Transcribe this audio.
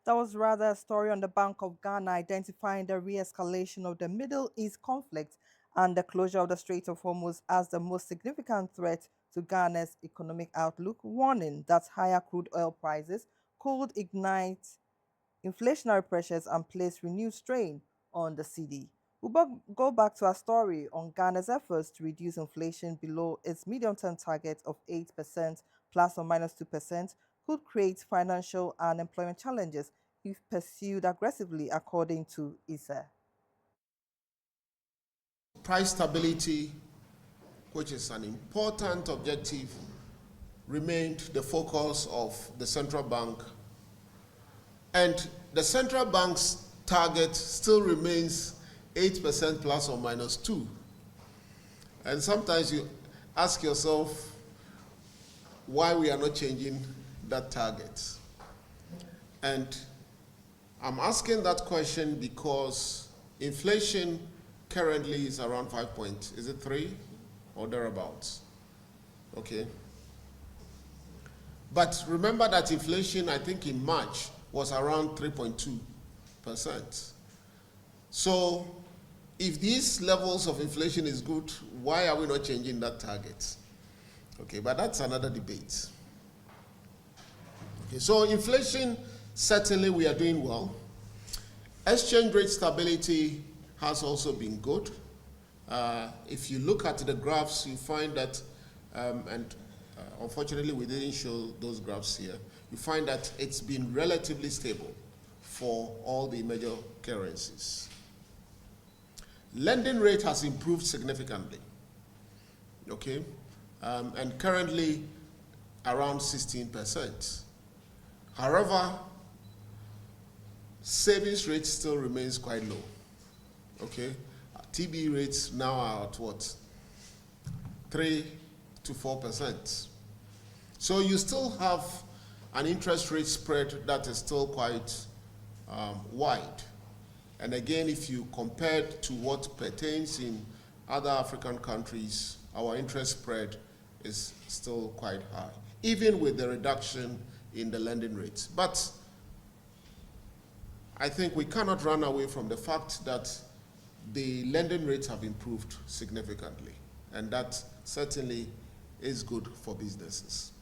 That was rather a story on the Bank of Ghana identifying the re escalation of the Middle East conflict and the closure of the Strait of Hormuz as the most significant threat to Ghana's economic outlook, warning that higher crude oil prices could ignite inflationary pressures and place renewed strain on the cedi. We'll go back to our story on Ghana's efforts to reduce inflation below its medium term target of 8% plus or minus 2% could create financial and employment challenges if pursued aggressively, according to Isser. Price stability, which is an important objective, remained the focus of the central bank. And the central bank's target still remains 8% plus or minus 2. And sometimes you ask yourself why we are not changing that target. And I'm asking that question because inflation currently is around 5 point, is it 3 or thereabouts? Okay. But remember that inflation, I think in March, was around 3.2%. So if these levels of inflation is good, why are we not changing that target? Okay, but that's another debate. Okay, so inflation, certainly we are doing well. Exchange rate stability has also been good. If you look at the graphs, you find that, unfortunately we didn't show those graphs here, you find that it's been relatively stable for all the major currencies. Lending rate has improved significantly, okay, and currently around 16%. However, savings rate still remains quite low, okay. TB rates now are at what? 3 to 4%. So you still have an interest rate spread that is still quite wide. And again, if you compare it to what pertains in other African countries, our interest spread is still quite high, even with the reduction in the lending rates. But I think we cannot run away from the fact that the lending rates have improved significantly, and that certainly is good for businesses.